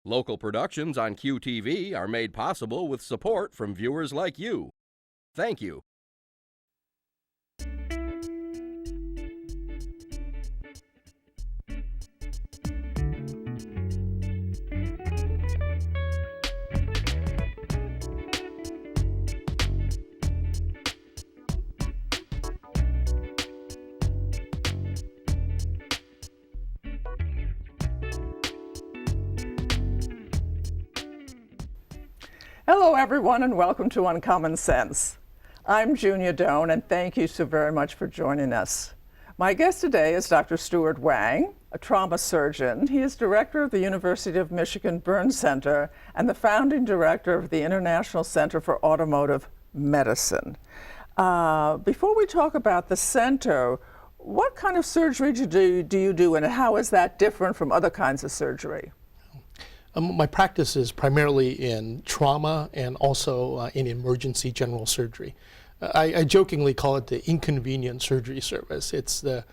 Local productions on QTV are made possible with support from viewers like you. Thank you. Hello everyone and welcome to Uncommon Sense. I'm Junia and thank you so very much for joining us. My guest today is Dr. Stewart Wang, a trauma surgeon. He is director of the University of Michigan Burn Center and the founding director of the International Center for Automotive Medicine. Before we talk about the center, what kind of surgery do you do and how is that different from other kinds of surgery? My practice is primarily in trauma and also in emergency general surgery. I jokingly call it the inconvenient surgery service. It's the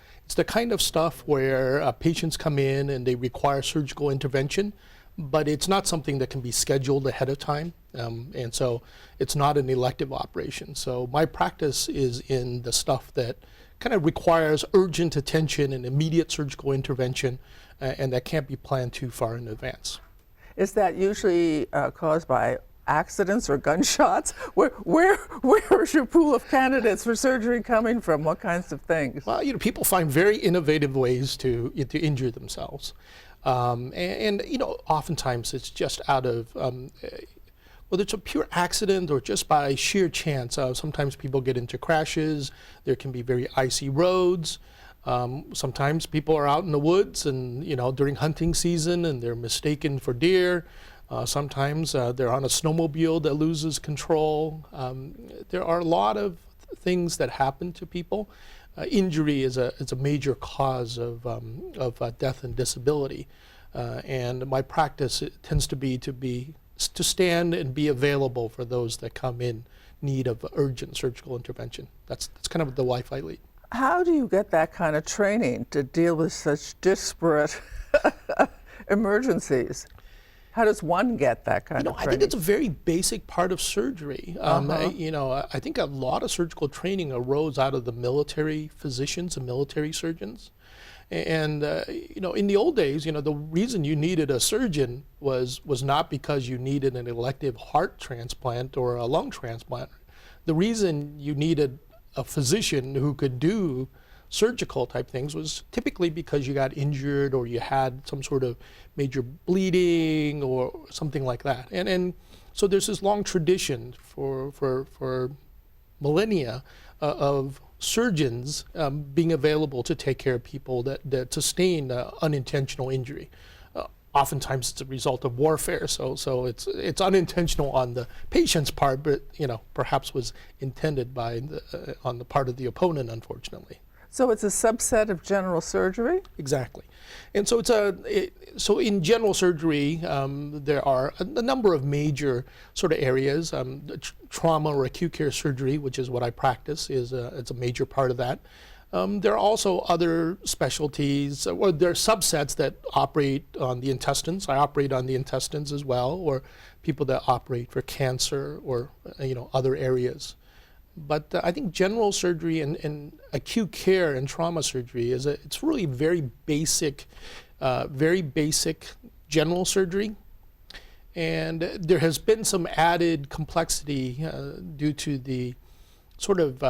kind of stuff where patients come in and they require surgical intervention, but it's not something that can be scheduled ahead of time, and so it's not an elective operation. So my practice is in the stuff that kind of requires urgent attention and immediate surgical intervention, and that can't be planned too far in advance. Is that usually caused by accidents or gunshots? Where is your pool of candidates for surgery coming from? What kinds of things? Well, people find very innovative ways to injure themselves. And oftentimes it's just out of, whether it's a pure accident or just by sheer chance. Sometimes people get into crashes. There can be very icy roads. Sometimes people are out in the woods and, during hunting season and they're mistaken for deer. Sometimes they're on a snowmobile that loses control. There are a lot of things that happen to people. Injury is a major cause of death and disability. And my practice tends to stand and be available for those that come in need of urgent surgical intervention. That's kind of the life I lead. How do you get that kind of training to deal with such disparate emergencies? How does one get that kind of training? I think it's a very basic part of surgery. I think a lot of surgical training arose out of the military physicians and military surgeons. And, in the old days, the reason you needed a surgeon was not because you needed an elective heart transplant or a lung transplant. The reason you needed a physician who could do surgical type things was typically because you got injured or you had some sort of major bleeding or something like that. And so there's this long tradition for millennia of surgeons being available to take care of people that sustain unintentional injury. Oftentimes it's a result of warfare, so it's unintentional on the patient's part, but perhaps was intended on the part of the opponent, unfortunately. So it's a subset of general surgery? Exactly, and so so in general surgery there are a number of major sort of areas. Trauma or acute care surgery, which is what I practice, it's a major part of that. There are also other specialties, or there are subsets that operate on the intestines. I operate on the intestines as well, or people that operate for cancer or other areas. But I think general surgery and acute care and trauma surgery it's really very basic general surgery. And there has been some added complexity due to the sort of,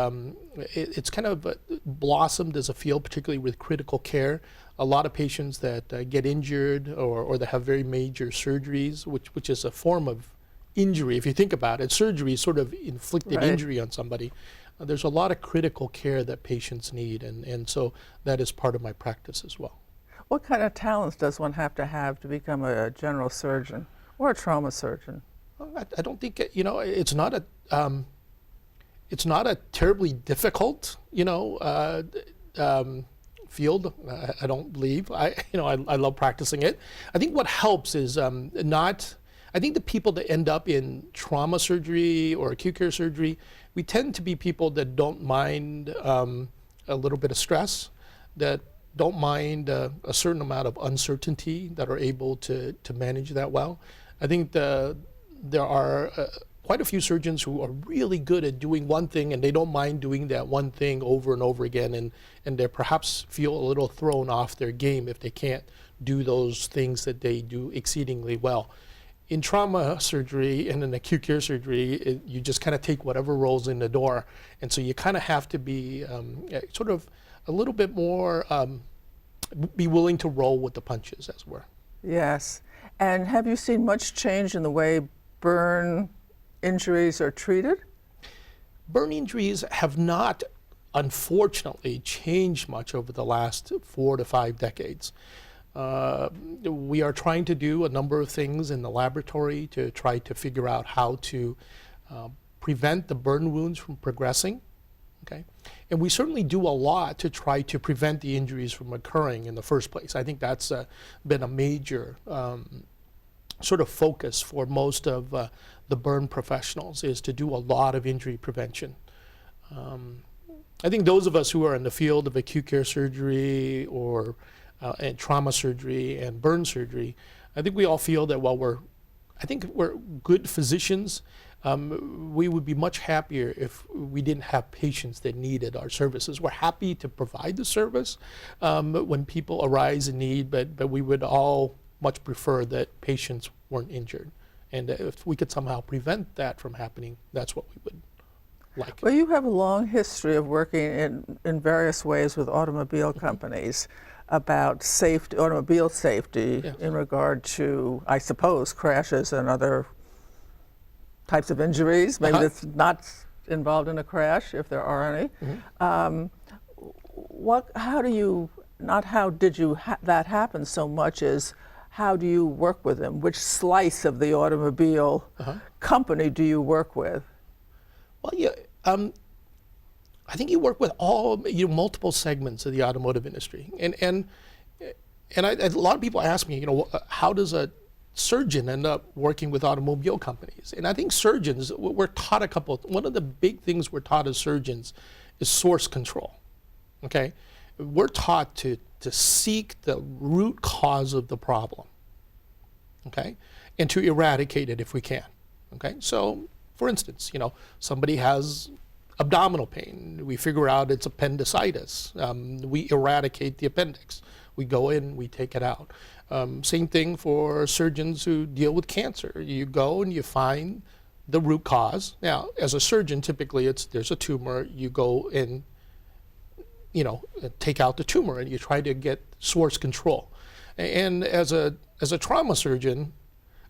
it's kind of blossomed as a field, particularly with critical care. A lot of patients that get injured or that have very major surgeries, which is a form of injury. If you think about it, surgery is sort of inflicted injury on somebody. There's a lot of critical care that patients need, and so that is part of my practice as well. What kind of talents does one have to become a general surgeon or a trauma surgeon? Well, I don't think, it's not a... It's not a terribly difficult, field. I don't believe. I love practicing it. I think what helps is I think the people that end up in trauma surgery or acute care surgery, we tend to be people that don't mind a little bit of stress, that don't mind a certain amount of uncertainty that are able to manage that well. I think there are quite a few surgeons who are really good at doing one thing, and they don't mind doing that one thing over and over again, and they perhaps feel a little thrown off their game if they can't do those things that they do exceedingly well. In trauma surgery and in acute care surgery, you just kind of take whatever rolls in the door, and so you kind of have to be sort of a little bit more, be willing to roll with the punches, as it were. Yes. And have you seen much change in the way burn injuries are treated? Burn injuries have not, unfortunately, changed much over the last 4 to 5 decades. We are trying to do a number of things in the laboratory to try to figure out how to prevent the burn wounds from progressing. Okay? And we certainly do a lot to try to prevent the injuries from occurring in the first place. I think that's been a major sort of focus for most of the burn professionals, is to do a lot of injury prevention. I think those of us who are in the field of acute care surgery or and trauma surgery and burn surgery, I think we all feel that while we're good physicians, we would be much happier if we didn't have patients that needed our services. We're happy to provide the service when people arise in need, but we would all much prefer that patients weren't injured. And if we could somehow prevent that from happening, that's what we would like. Well, you have a long history of working in various ways with automobile companies about safety, automobile safety, Yes. in regard to, I suppose, crashes and other types of injuries, maybe that's not involved in a crash, if there are any. How do you, not how did you that happen so much as how do you work with them? Which slice of the automobile company do you work with? Well, yeah, I think you work with all, multiple segments of the automotive industry. And a lot of people ask me, how does a surgeon end up working with automobile companies? And I think surgeons, we're taught one of the big things we're taught as surgeons is source control, okay? We're taught to seek the root cause of the problem, okay? And to eradicate it if we can, okay? So, for instance, somebody has abdominal pain. We figure out it's appendicitis. We eradicate the appendix. We go in, we take it out. Same thing for surgeons who deal with cancer. You go and you find the root cause. Now, as a surgeon, typically there's a tumor. You go and take out the tumor, and you try to get source control. And as a trauma surgeon,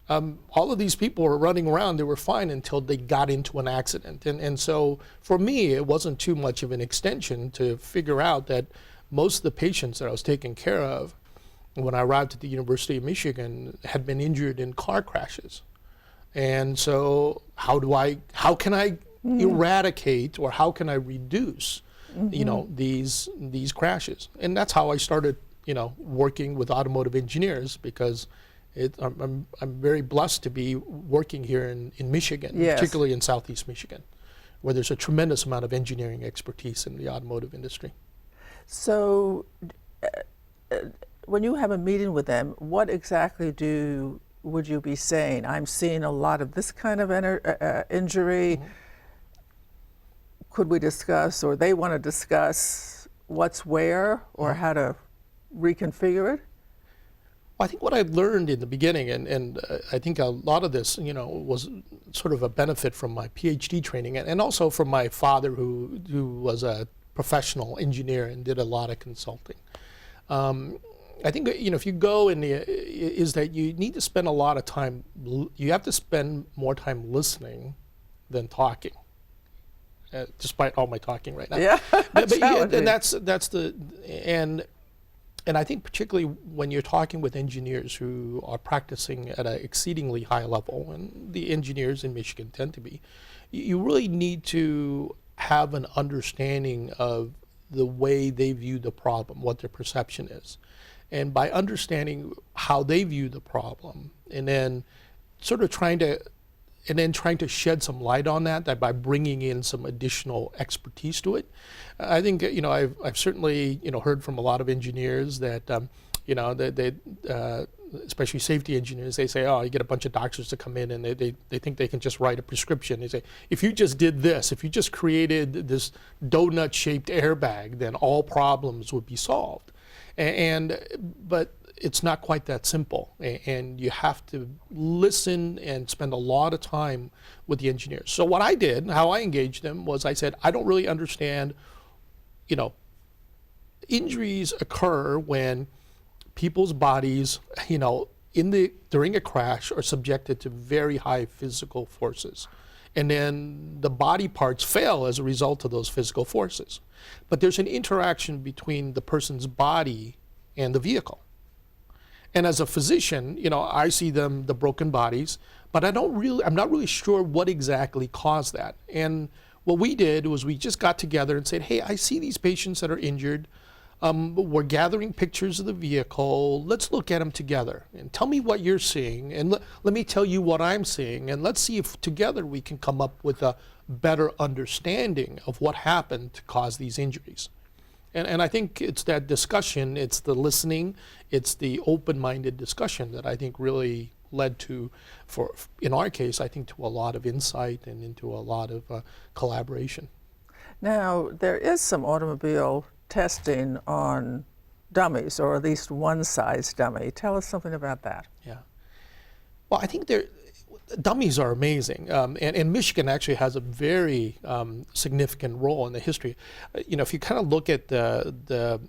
all of these people were running around, they were fine until they got into an accident. And so for me, it wasn't too much of an extension to figure out that most of the patients that I was taking care of when I arrived at the University of Michigan had been injured in car crashes. And so how can I eradicate, or how can I reduce, these crashes? And that's how I started, working with automotive engineers, because I'm very blessed to be working here in Michigan, Yes. particularly in Southeast Michigan, where there's a tremendous amount of engineering expertise in the automotive industry. So when you have a meeting with them, what exactly would you be saying? I'm seeing a lot of this kind of injury. Could we discuss, or they want to discuss what's where, or how to reconfigure it? Well, I think what I learned in the beginning, and I think a lot of this, was sort of a benefit from my PhD training, and also from my father, who was a professional engineer and did a lot of consulting. I think, if you go is that you need to spend a lot of time, you have to spend more time listening than talking. Despite all my talking right now. Yeah, and I think particularly when you're talking with engineers who are practicing at an exceedingly high level, and the engineers in Michigan tend to be, you really need to have an understanding of the way they view the problem, what their perception is. And by understanding how they view the problem, and then sort of trying to then trying to shed some light on that by bringing in some additional expertise to it. I think, I've certainly, heard from a lot of engineers that, they especially safety engineers, they say, oh, you get a bunch of doctors to come in and they think they can just write a prescription. They say, if you just did this, if you just created this donut-shaped airbag, then all problems would be solved. But it's not quite that simple, and you have to listen and spend a lot of time with the engineers. So what I did, how I engaged them, was I said, I don't really understand, injuries occur when people's bodies, during a crash are subjected to very high physical forces. And then the body parts fail as a result of those physical forces. But there's an interaction between the person's body and the vehicle. And as a physician, I see the broken bodies, but I'm not really sure what exactly caused that. And what we did was we just got together and said, hey, I see these patients that are injured. We're gathering pictures of the vehicle. Let's look at them together and tell me what you're seeing. And let me tell you what I'm seeing. And let's see if together we can come up with a better understanding of what happened to cause these injuries. And I think it's that discussion, it's the listening, it's the open-minded discussion that I think really led to, in our case, I think to a lot of insight and into a lot of collaboration. Now, there is some automobile testing on dummies, or at least one size dummy. Tell us something about that. Yeah. Well, I think dummies are amazing, and Michigan actually has a very significant role in the history. If you kind of look at the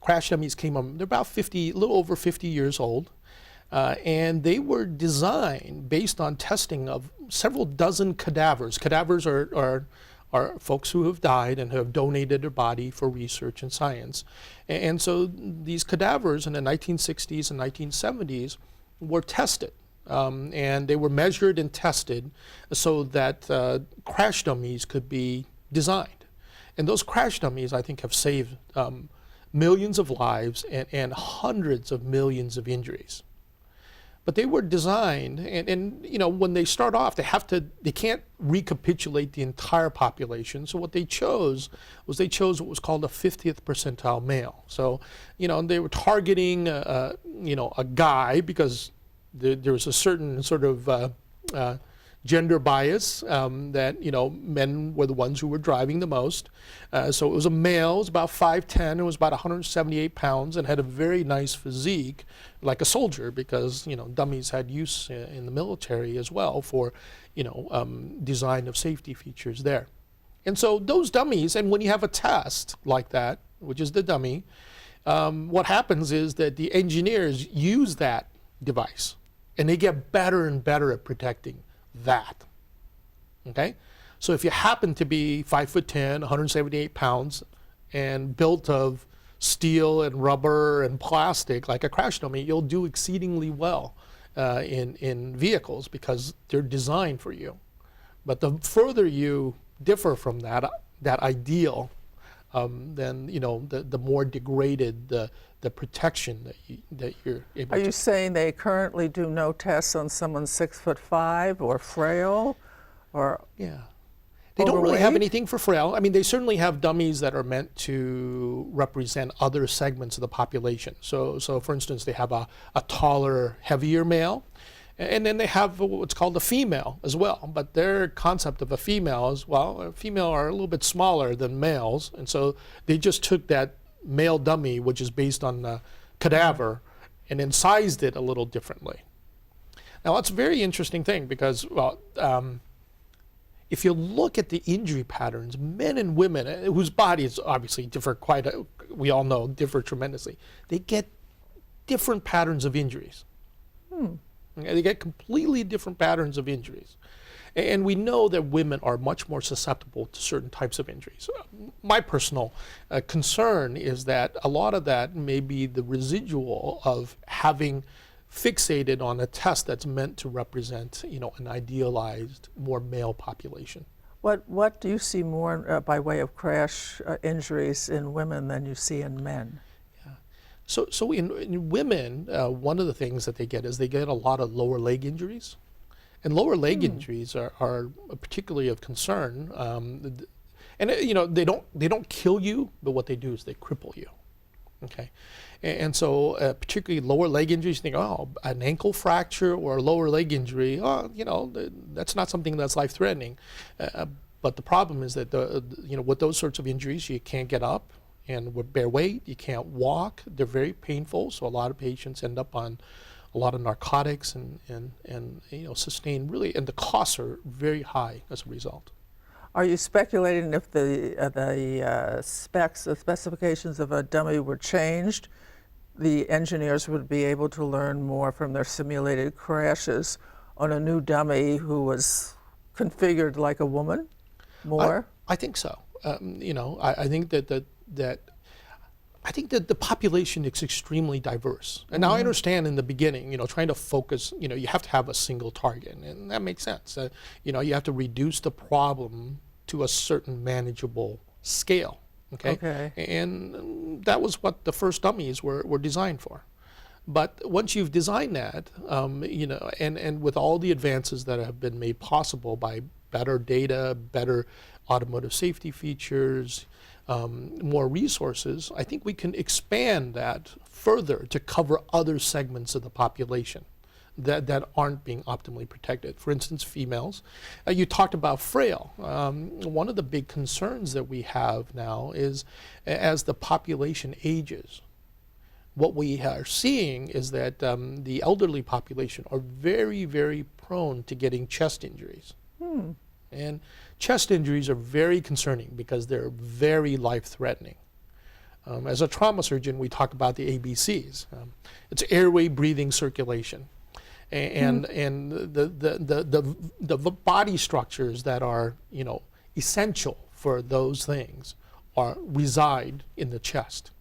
crash dummies came on, they're about a little over 50 years old, and they were designed based on testing of several dozen cadavers. Cadavers are folks who have died and have donated their body for research and science. And so these cadavers in the 1960s and 1970s were tested. And they were measured and tested so that crash dummies could be designed. And those crash dummies, I think, have saved millions of lives and hundreds of millions of injuries. But they were designed, and when they start off, they can't recapitulate the entire population. So what they chose was what was called a 50th percentile male. So, they were targeting, a guy because there was a certain sort of gender bias that, men were the ones who were driving the most. So it was a male, it was about 5'10", it was about 178 pounds and had a very nice physique, like a soldier, because, dummies had use in the military as well for, design of safety features there. And so those dummies, and when you have a test like that, which is the dummy, what happens is that the engineers use that device and they get better and better at protecting that. Okay? So if you happen to be 5'10", 178 pounds, and built of steel and rubber and plastic like a crash dummy, you'll do exceedingly well in vehicles because they're designed for you. But the further you differ from that ideal, then the more degraded the protection that you're able to. Are you saying they currently do no tests on someone 6'5" or frail, or? Yeah, they don't really have anything for frail. I mean, they certainly have dummies that are meant to represent other segments of the population. So for instance, they have a taller, heavier male. And then they have what's called a female as well. But their concept of a female is, female are a little bit smaller than males. And so they just took that male dummy, which is based on the cadaver, and then sized it a little differently. Now, that's a very interesting thing because, if you look at the injury patterns, men and women, whose bodies obviously differ we all know, differ tremendously, they get different patterns of injuries. They get completely different patterns of injuries. And we know that women are much more susceptible to certain types of injuries. My personal concern is that a lot of that may be the residual of having fixated on a test that's meant to represent, an idealized, more male population. What do you see more by way of crash injuries in women than you see in men? So in women, one of the things that they get is they get a lot of lower leg injuries. And lower leg injuries are particularly of concern. And you know, they don't kill you, but what they do is they cripple you. Okay, and so particularly lower leg injuries, you think, oh, an ankle fracture or a lower leg injury, oh, you know, that's not something that's life-threatening. But the problem is that you know, with those sorts of injuries, you can't get up, and with bare weight, you can't walk. They're very painful, so a lot of patients end up on a lot of narcotics and you know, sustain really, and the costs are very high as a result. Are you speculating if the specifications of a dummy were changed, the engineers would be able to learn more from their simulated crashes on a new dummy who was configured like a woman more? I think so. You know, I think that I think that the population is extremely diverse. And now I understand in the beginning, you know, trying to focus, you know, you have to have a single target, and that makes sense. You know, you have to reduce the problem to a certain manageable scale, okay? And that was what the first dummies were designed for. But once you've designed that, you know, and with all the advances that have been made possible by better data, better automotive safety features, more resources, I think we can expand that further to cover other segments of the population that aren't being optimally protected. For instance, females. You talked about frail. One of the big concerns that we have now is as the population ages, what we are seeing is that the elderly population are very, very prone to getting chest injuries. And chest injuries are very concerning because they're very life-threatening. As a trauma surgeon, we talk about the ABCs. It's airway, breathing, circulation. And the body structures that are, you know, essential for those things reside in the chest.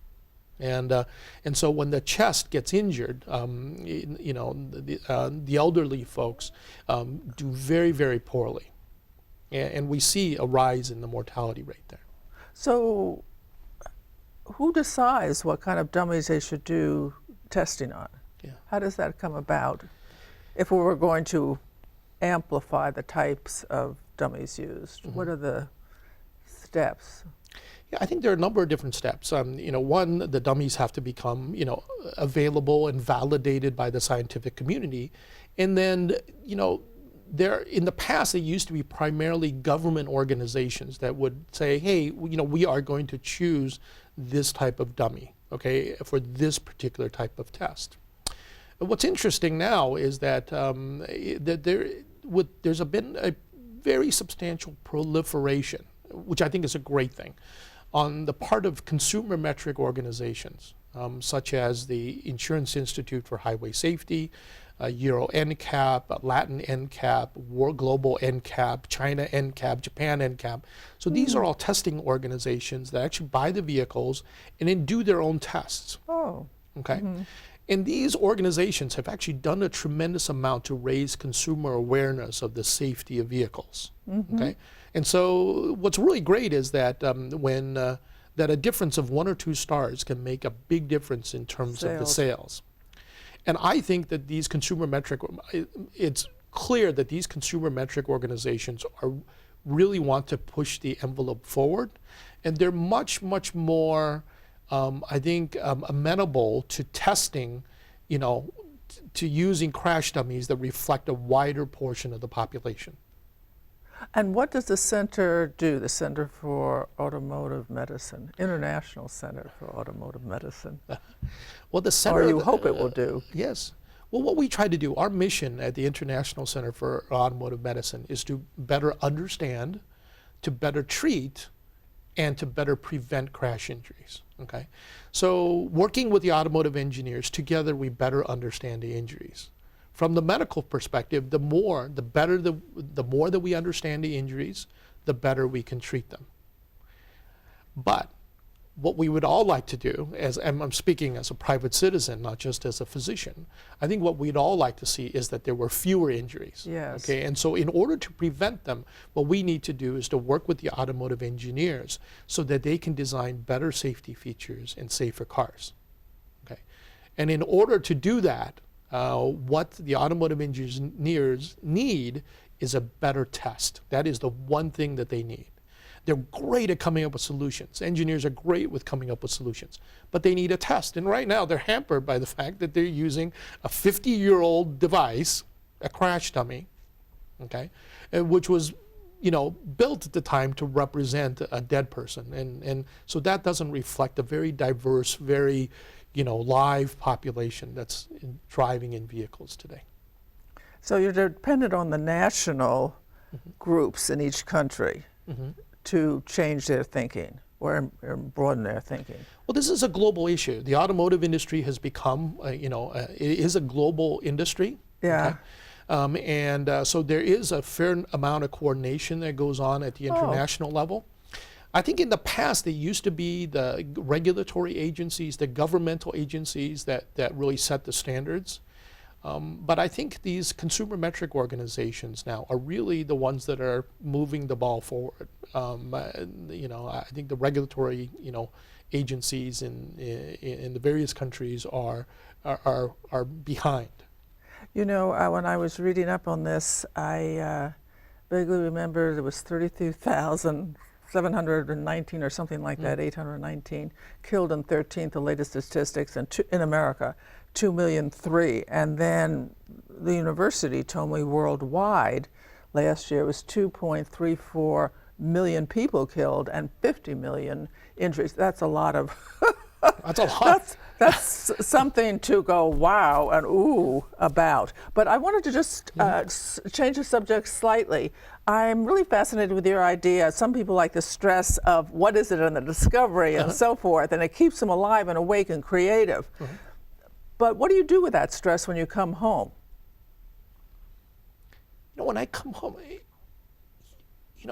And so when the chest gets injured, you know, the elderly folks do very, very poorly. And we see a rise in the mortality rate there. So who decides what kind of dummies they should do testing on? Yeah. How does that come about if we were going to amplify the types of dummies used? What are the steps? Yeah, I think there are a number of different steps. You know, one, the dummies have to become, you know, available and validated by the scientific community. And then, you know, in the past, it used to be primarily government organizations that would say, hey, you know, we are going to choose this type of dummy, okay, for this particular type of test. And what's interesting now is that, there's been a very substantial proliferation, which I think is a great thing, on the part of consumer metric organizations, such as the Insurance Institute for Highway Safety, Euro NCAP, Latin NCAP, World Global NCAP, China NCAP, Japan NCAP. So these are all testing organizations that actually buy the vehicles and then do their own tests. Oh. Okay. And these organizations have actually done a tremendous amount to raise consumer awareness of the safety of vehicles. Okay. And so what's really great is that that a difference of 1 or 2 stars can make a big difference in terms of the sales. And I think that these consumer metric, it's clear that these consumer metric organizations really want to push the envelope forward. And they're much, much more, I think, amenable to testing, you know, to using crash dummies that reflect a wider portion of the population. And what does the center do, the Center for Automotive Medicine, International Center for Automotive Medicine? Well, the center, or you hope it will do. Yes. Well, what we try to do, our mission at the International Center for Automotive Medicine is to better understand, to better treat, and to better prevent crash injuries. Okay. So working with the automotive engineers, together we better understand the injuries. From the medical perspective, the more that we understand the injuries, the better we can treat them. But what we would all like to do, and I'm speaking as a private citizen, not just as a physician, I think what we'd all like to see is that there were fewer injuries. Yes. Okay, and so in order to prevent them, what we need to do is to work with the automotive engineers so that they can design better safety features and safer cars. Okay, and in order to do that, What the automotive engineers need is a better test. That is the one thing that they need. They're great at coming up with solutions. Engineers are great with coming up with solutions, but they need a test. And right now they're hampered by the fact that they're using a 50-year-old device, a crash dummy, okay, which was built at the time to represent a dead person. And so that doesn't reflect a very diverse, very live population that's driving in vehicles today. So you're dependent on the national groups in each country to change their thinking or broaden their thinking. Well, this is a global issue. The automotive industry has become, it is a global industry. Yeah. Okay? So there is a fair amount of coordination that goes on at the international level. I think in the past, it used to be the regulatory agencies, the governmental agencies that really set the standards. But I think these consumer metric organizations now are really the ones that are moving the ball forward. I think the regulatory, agencies in the various countries are behind. When I was reading up on this, I vaguely remember there was 32,719 or something like that, 819 killed in 13th, the latest statistics, and in America. 2,000,003, and then the university told me worldwide last year was 2.34 million people killed and 50 million injuries. That's a lot of. That's a lot. That's something to go wow and ooh about. But I wanted to just change the subject slightly. I'm really fascinated with your idea. Some people like the stress of what is it and the discovery and so forth, and it keeps them alive and awake and creative. But what do you do with that stress when you come home? When I come home,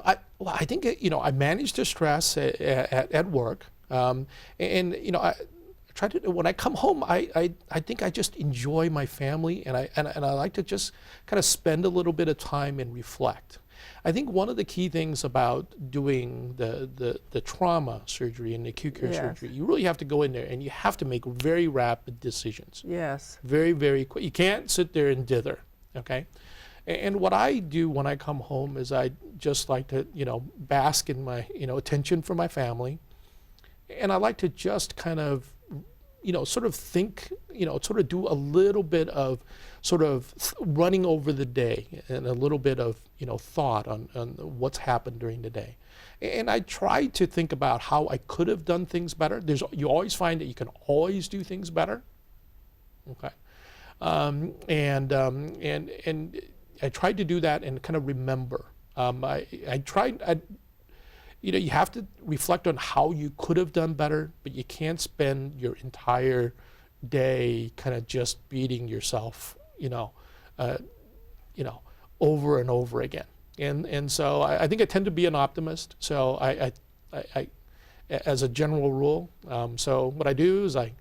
I think I manage the stress at work, I try to. When I come home, I think I just enjoy my family, and I like to just kind of spend a little bit of time and reflect. I think one of the key things about doing the trauma surgery and the acute care surgery, you really have to go in there and you have to make very rapid decisions. Yes. Very, very quick. You can't sit there and dither, okay? And what I do when I come home is I just like to, bask in my, attention for my family. And I like to just kind of, sort of think, sort of do a little bit of sort of running over the day and a little bit of, thought on what's happened during the day. And I try to think about how I could have done things better. You always find that you can always do things better. Okay. And I tried to do that and kind of remember. You have to reflect on how you could have done better, but you can't spend your entire day kind of just beating yourself, over and over again. And so I think I tend to be an optimist. So I as a general rule, so what I do is I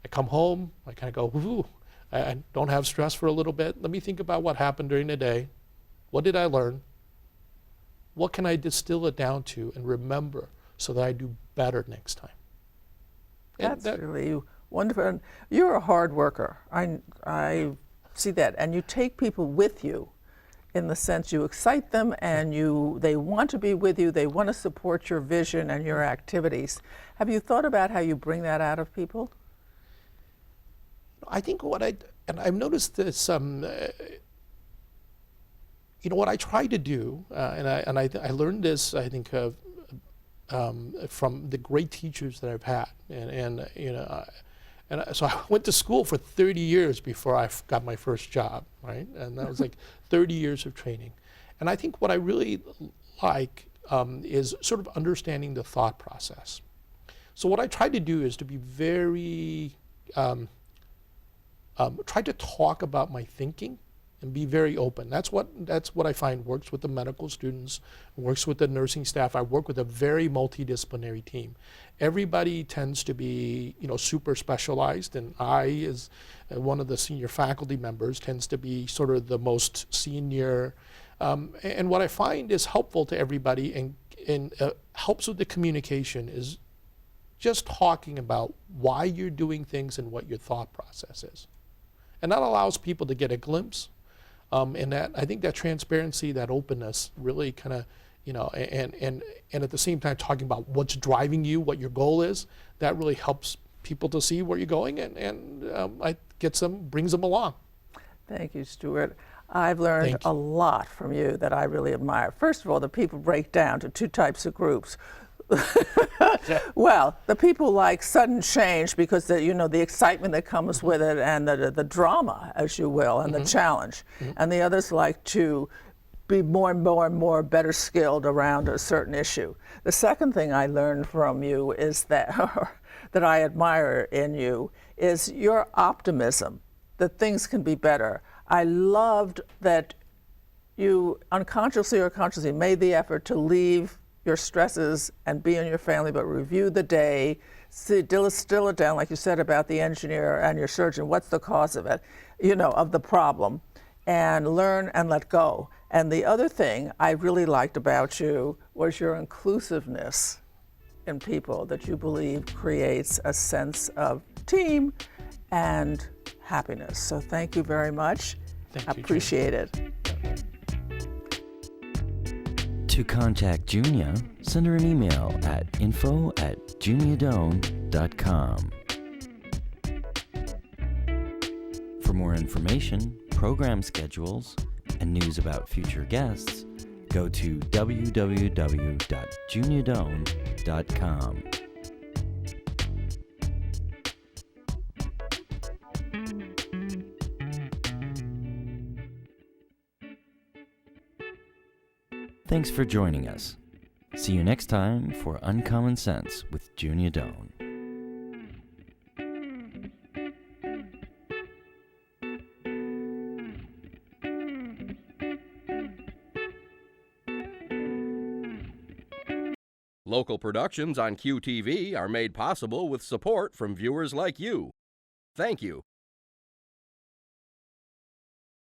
come home, I kind of go, ooh, I don't have stress for a little bit. Let me think about what happened during the day. What did I learn? What can I distill it down to and remember so that I do better next time? That's really wonderful. And you're a hard worker. I see that. And you take people with you in the sense you excite them and they want to be with you. They want to support your vision and your activities. Have you thought about how you bring that out of people? I think and I've noticed this, what I try to do, and I learned this, I think, from the great teachers that I've had, so I went to school for 30 years before I got my first job, right? And that was like 30 years of training. And I think what I really like is sort of understanding the thought process. So what I try to do is to be very, try to talk about my thinking and be very open. That's what I find works with the medical students, works with the nursing staff. I work with a very multidisciplinary team. Everybody tends to be, super specialized, and I, as one of the senior faculty members, tends to be sort of the most senior. And what I find is helpful to everybody and helps with the communication is just talking about why you're doing things and what your thought process is. And that allows people to get a glimpse. And that, I think that transparency, that openness really kind of, and at the same time talking about what's driving you, what your goal is, that really helps people to see where you're going, and brings them along. Thank you, Stewart. I've learned a lot from you that I really admire. First of all, the people break down to two types of groups. Well, the people like sudden change because the excitement that comes with it, and the drama, as you will, and the challenge. And the others like to be more and more better skilled around a certain issue. The second thing I learned from you is that that I admire in you is your optimism that things can be better. I loved that you unconsciously or consciously made the effort to leave your stresses and be in your family, but review the day, distill it down, like you said about the engineer and your surgeon, what's the cause of it, of the problem, and learn and let go. And the other thing I really liked about you was your inclusiveness in people, that you believe creates a sense of team and happiness. So thank you very much. Thank you, appreciate it. To contact Junia, send her an email at info@juniadone.com. For more information, program schedules, and news about future guests, go to www.juniadone.com. Thanks for joining us. See you next time for Uncommon Sense with Junia Doan. Local productions on QTV are made possible with support from viewers like you. Thank you.